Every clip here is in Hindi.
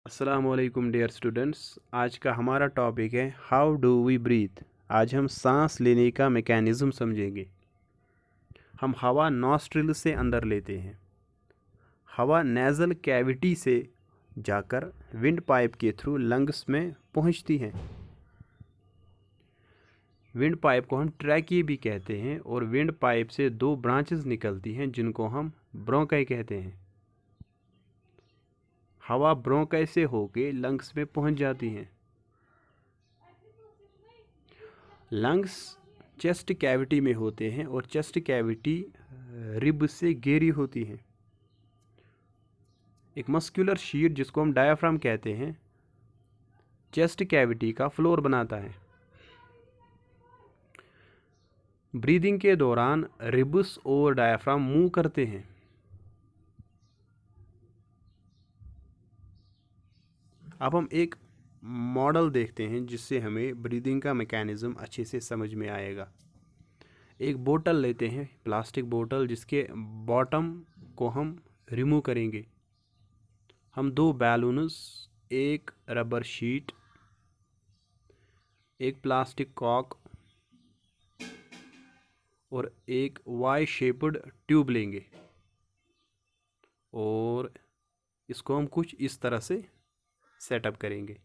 अस्सलामुअलैकुम डियर स्टूडेंट्स। आज का हमारा टॉपिक है हाउ डू वी ब्रीथ। आज हम सांस लेने का मैकेनिज़्म समझेंगे। हम हवा नॉस्ट्रिल से अंदर लेते हैं। हवा नेज़ल कैविटी से जाकर विंड पाइप के थ्रू लंग्स में पहुंचती है। विंड पाइप को हम ट्रैकिए भी कहते हैं और विंड पाइप से दो ब्रांचेस निकलती हैं जिनको हम ब्रोंकाई कहते हैं। हवा ब्रोंकाई से होके लंग्स में पहुंच जाती हैं। लंग्स चेस्ट कैविटी में होते हैं और चेस्ट कैविटी रिब से घेरी होती है। एक मस्कुलर शीट जिसको हम डायाफ्राम कहते हैं चेस्ट कैविटी का फ्लोर बनाता है। ब्रीदिंग के दौरान रिब्स और डायाफ्राम मूव करते हैं। अब हम एक मॉडल देखते हैं जिससे हमें ब्रीदिंग का मैकेनिज़्म अच्छे से समझ में आएगा। एक बोतल लेते हैं, प्लास्टिक बोतल, जिसके बॉटम को हम रिमूव करेंगे। हम दो बैलून्स, एक रबर शीट, एक प्लास्टिक कॉक और एक वाई शेप्ड ट्यूब लेंगे और इसको हम कुछ इस तरह से सेटअप करेंगे।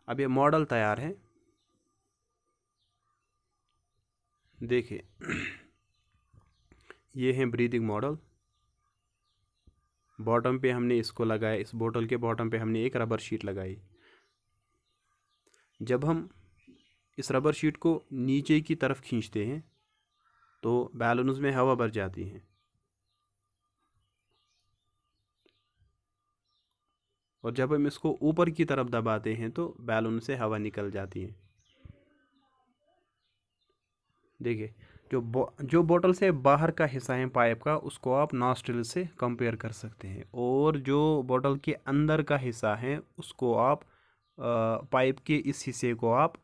अब ये मॉडल तैयार है। देखिए ये है ब्रीदिंग मॉडल। बॉटम पे हमने इसको लगाया, इस बोतल के बॉटम पे हमने एक रबर शीट लगाई। जब हम इस रबर शीट को नीचे की तरफ खींचते हैं तो बैलून्स में हवा भर जाती है और जब हम इसको ऊपर की तरफ दबाते हैं तो बैलून से हवा निकल जाती है। देखिए जो बोतल से बाहर का हिस्सा है पाइप का, उसको आप नॉस्ट्रिल से कंपेयर कर सकते हैं और जो बोतल के अंदर का हिस्सा है उसको आप पाइप के इस हिस्से को आप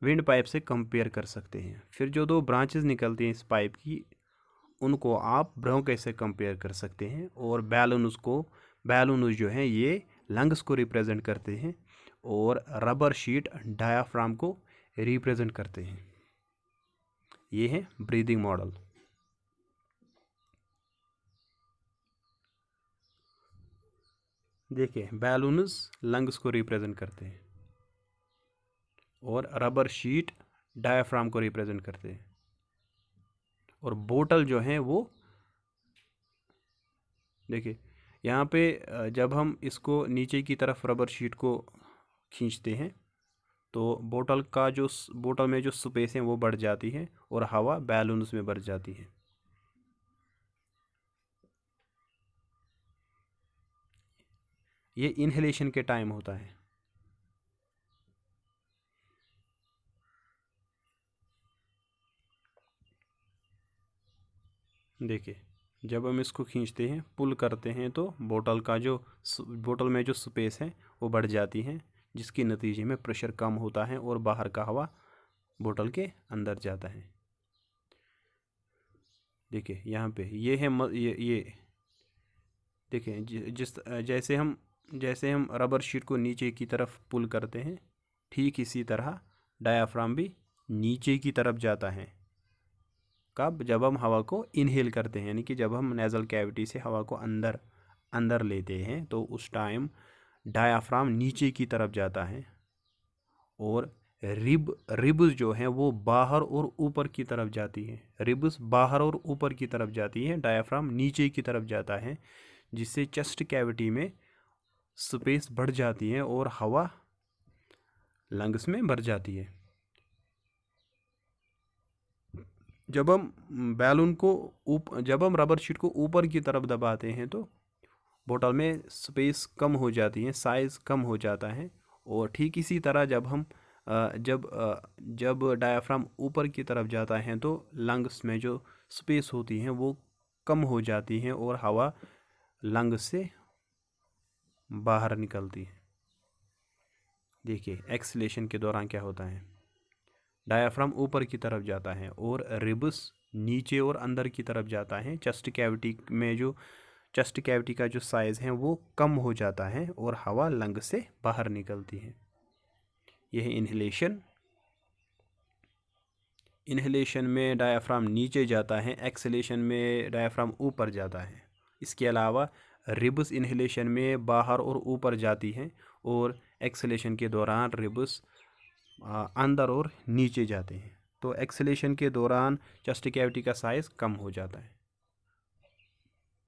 विंड पाइप से कंपेयर कर सकते हैं। फिर जो दो ब्रांचेस निकलती हैं इस पाइप की, उनको आप ब्रोंकाई से कंपेयर कर सकते हैं। और बैलून्स जो हैं ये लंग्स को रिप्रेजेंट करते हैं और रबर शीट डायाफ्राम को रिप्रेजेंट करते हैं। ये है ब्रीदिंग मॉडल। देखिए बैलून्स लंग्स को रिप्रेजेंट करते हैं और रबर शीट डायाफ्राम को रिप्रेजेंट करते हैं और बोतल जो है वो, देखिए यहाँ पे जब हम इसको नीचे की तरफ रबर शीट को खींचते हैं तो बोतल में जो स्पेस है वो बढ़ जाती है और हवा बैलून्स में बढ़ जाती है। ये इनहेलेशन के टाइम होता है। देखिए जब हम इसको खींचते हैं, पुल करते हैं, तो बोतल में जो स्पेस है वो बढ़ जाती है, जिसके नतीजे में प्रेशर कम होता है और बाहर का हवा बोतल के अंदर जाता है। देखिए यहाँ पे ये है ये देखिए जैसे हम रबर शीट को नीचे की तरफ पुल करते हैं, ठीक इसी तरह डायाफ्राम भी नीचे की तरफ जाता है। कब? जब हम हवा को इनहेल करते हैं, यानी कि जब हम नेज़ल कैविटी से हवा को अंदर लेते हैं तो उस डायाफ्राम नीचे की तरफ जाता है और रिब्स जो हैं वो बाहर और ऊपर की तरफ जाती हैं। रिब्स बाहर और ऊपर की तरफ जाती हैं, डायाफ्राम नीचे की तरफ जाता है, जिससे चेस्ट कैविटी में स्पेस बढ़ जाती है और हवा लंग्स में भर जाती है। जब हम रबर शीट को ऊपर की तरफ दबाते हैं तो बोतल में स्पेस कम हो जाती है, साइज़ कम हो जाता है। और ठीक इसी तरह जब डायाफ्राम ऊपर की तरफ जाता है तो लंग्स में जो स्पेस होती है वो कम हो जाती है और हवा लंग्स से बाहर निकलती है। देखिए एक्सलेशन के दौरान क्या होता है, डायाफ्राम ऊपर की तरफ जाता है और रिब्स नीचे और अंदर की तरफ जाता है। चेस्ट कैविटी में जो चेस्ट कैविटी का जो साइज़ है वो कम हो जाता है और हवा लंग से बाहर निकलती है। यह है इन्हेलेशन। इन्हेलेशन में डायाफ्राम नीचे जाता है, एक्सहेलेशन में डायाफ्राम ऊपर जाता है। इसके अलावा रिब्स इन्हेलेशन में बाहर और ऊपर जाती हैं और एक्सहेलेशन के दौरान रिब्स अंदर और नीचे जाते हैं। तो एक्सहेलेशन के दौरान चेस्ट कैविटी का साइज़ कम हो जाता है।